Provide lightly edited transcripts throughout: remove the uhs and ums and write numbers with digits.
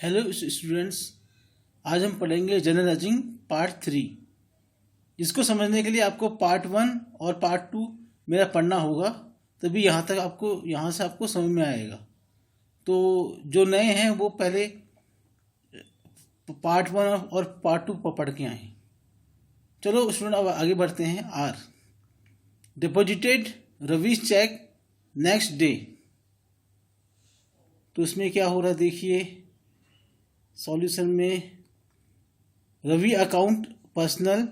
Hello students, आज हम पढ़ेंगे जनरल नॉलेज पार्ट 3। इसको समझने के लिए आपको पार्ट 1 और पार्ट 2 मेरा पढ़ना होगा, तभी यहाँ से आपको समझ में आएगा। तो जो नए हैं वो पहले पार्ट 1 और पार्ट 2 पढ़ के आए। चलो स्टूडेंट, अब आगे बढ़ते हैं। R deposited Ravi cheque next day. तो इसमें क्या हो रहा है देखिए सॉल्यूशन में। Ravi account personal,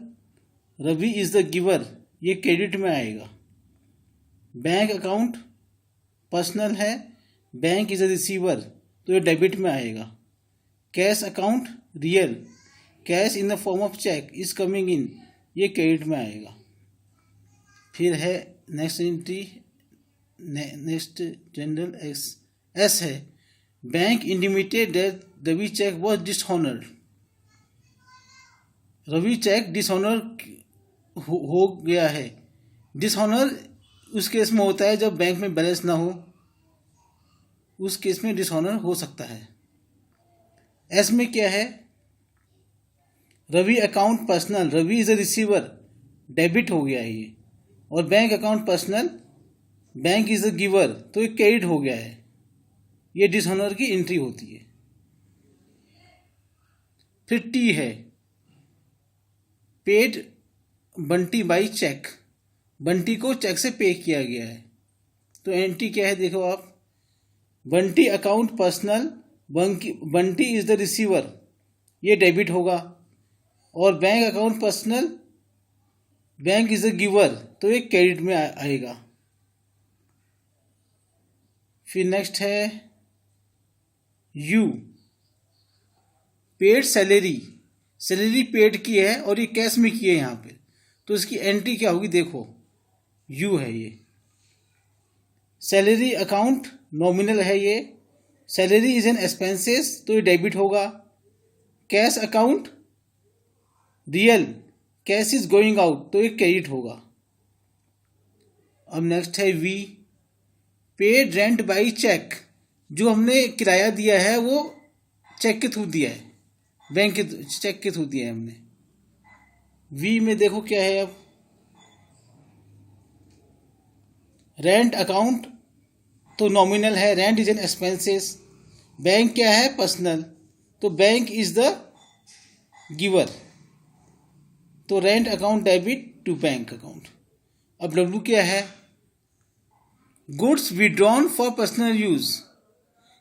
Ravi is the giver, ये क्रेडिट में आएगा। बैंक अकाउंट पर्सनल है, बैंक इज द रिसीवर, तो ये डेबिट में आएगा। Cash account real, cash in the form of cheque is coming in, ये क्रेडिट में आएगा। फिर है next entry, next journal S है, bank intimated that Ravi cheque was dishonoured. Ravi cheque dishonour हो गया है। डिसऑनर उस केस में होता है जब बैंक में बैलेंस ना हो, उस केस में डिसऑनर हो सकता है। एस में क्या है, Ravi account personal, Ravi is a receiver, debit हो गया है ये। और bank account personal, bank is a giver, तो ये क्रेडिट हो गया है। ये डिसऑनर की एंट्री होती है। फिर टी है, paid Bunty by cheque, Bunty को चेक से पे किया गया है। तो एंट्री क्या है देखो आप, Bunty account personal, Bunty is the receiver, ये डेबिट होगा। और bank account personal, bank is the giver, तो ये क्रेडिट में आएगा। फिर नेक्स्ट है you, paid salary, salary paid की है और ये कैश में की है यहाँ पे, तो इसकी एंट्री क्या होगी देखो, यू है ये। सैलरी अकाउंट नॉमिनल है ये, सैलरी इज एन एक्सपेंसेस, तो ये डेबिट होगा। Cash account real, cash is going out, तो ये क्रेडिट होगा। अब नेक्स्ट है V, paid rent by cheque, जो हमने किराया दिया है वो चेक के थ्रू दिया है, बैंक के चेक के थ्रू दिया है हमने। वी में देखो क्या है, अब रेंट अकाउंट तो नॉमिनल है, rent is an expenses. Bank क्या है, पर्सनल, तो बैंक इज द गिवर, तो rent account debit to bank account. अब डब्ल्यू क्या है, goods withdrawn for personal use,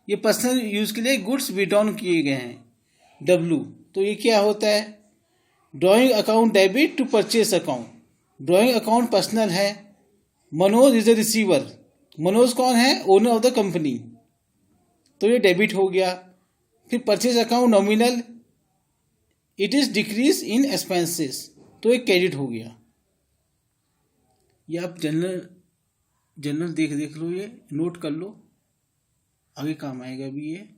ये पर्सनल यूज के लिए गुड्स विड्रॉन किए गए हैं। डब्ल्यू, तो ये क्या होता है, drawing account debit to purchase account, drawing account personal है, Manoj is the receiver, Manoj कौन है, ओनर ऑफ द कंपनी, तो ये डेबिट हो गया। फिर purchase account nominal, it is decrease in expenses, तो ये क्रेडिट हो गया। ये आप जनरल देख लो, ये नोट कर लो, आगे काम आएगा भी ये।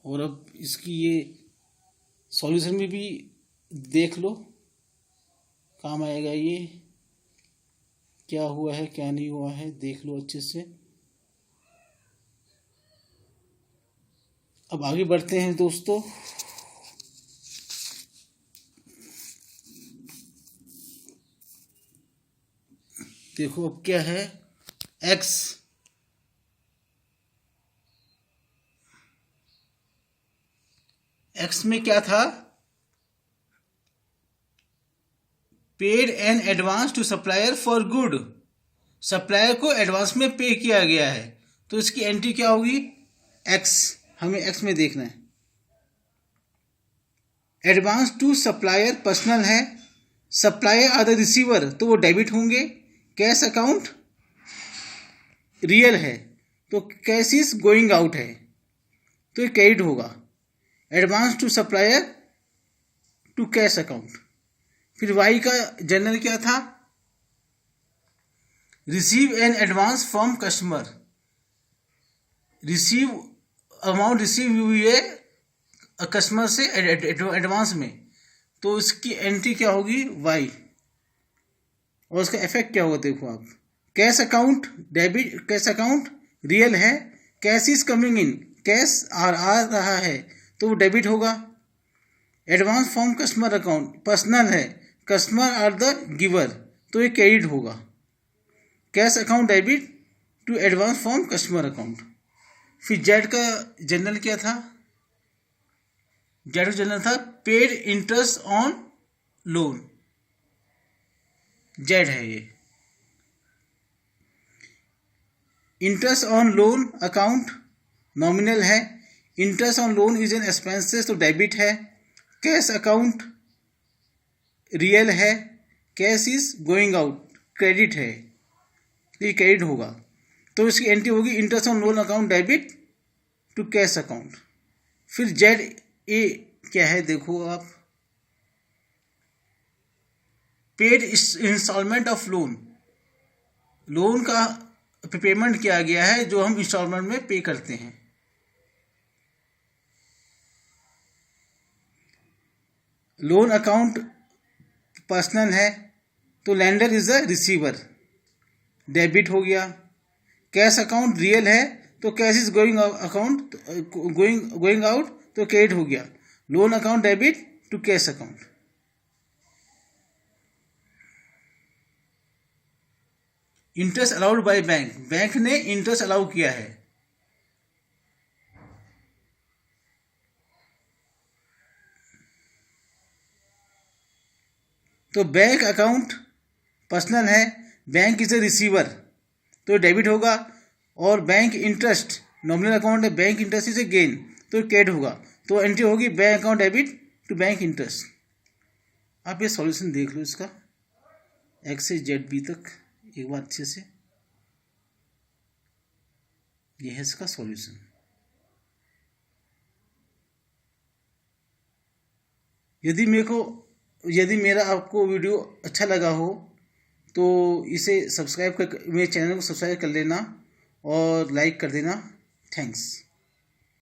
और अब इसकी ये सॉल्यूशन में भी देख लो, काम आएगा ये, क्या हुआ है क्या नहीं हुआ है देख लो अच्छे से। अब आगे बढ़ते हैं दोस्तों। देखो अब क्या है, एक्स, एक्स में क्या था, paid an advance to supplier for good, supplier को एडवांस में पे किया गया है, तो इसकी एंट्री क्या होगी, एक्स, हमें एक्स में देखना है। एडवांस टू सप्लायर पर्सनल है, सप्लायर आर द रिसीवर, तो वो डेबिट होंगे। कैश अकाउंट रियल है, तो कैश इज गोइंग आउट है, तो ये क्रेडिट होगा। Advance to supplier to cash account. फिर वाई का जनरल क्या था, receive an advance from customer, receive amount receive हुई है कस्टमर से एडवांस में, तो इसकी एंट्री क्या होगी, वाई। और उसका इफेक्ट क्या होगा देखो आप, cash account debit, cash account real है, cash is coming in, cash आ रहा है तो वो डेबिट होगा। Advance from customer account personal है, कस्टमर आर द गिवर तो ये क्रेडिट होगा। Cash account debit to advance from customer account. फिर जेड का जनरल क्या था? जेड का जनरल था paid interest on loan, Z है ये। Interest on loan account nominal है, interest on loan is an expenses तो डेबिट है। कैश अकाउंट रियल है, cash is going out credit है, ये क्रेडिट होगा तो इसकी एंट्री होगी interest on loan account debit to cash account. फिर जेड ए क्या है देखो आप, paid instalment of loan, loan का पेमेंट किया गया है जो हम इंस्टॉलमेंट में पे करते हैं। लोन अकाउंट पर्सनल है तो lender is the receiver, debit हो गया। कैश अकाउंट रियल है तो cash is going account going out तो क्रेडिट हो गया। Loan account debit to cash account. Interest allowed by bank, bank ने इंटरेस्ट अलाउ किया है। तो बैंक अकाउंट पर्सनल है, बैंक इज ए रिसीवर तो डेबिट होगा। और बैंक इंटरेस्ट नॉमिनल अकाउंट है, bank interest is a gain तो क्रेडिट होगा। तो एंट्री होगी bank account debit to bank interest. आप ये सॉल्यूशन देख लो इसका एक्स से जेड बी तक एक बार अच्छे से, ये है इसका सॉल्यूशन। यदि मेरा आपको वीडियो अच्छा लगा हो तो इसे सब्सक्राइब कर, मेरे चैनल को सब्सक्राइब कर लेना और लाइक कर देना। थैंक्स।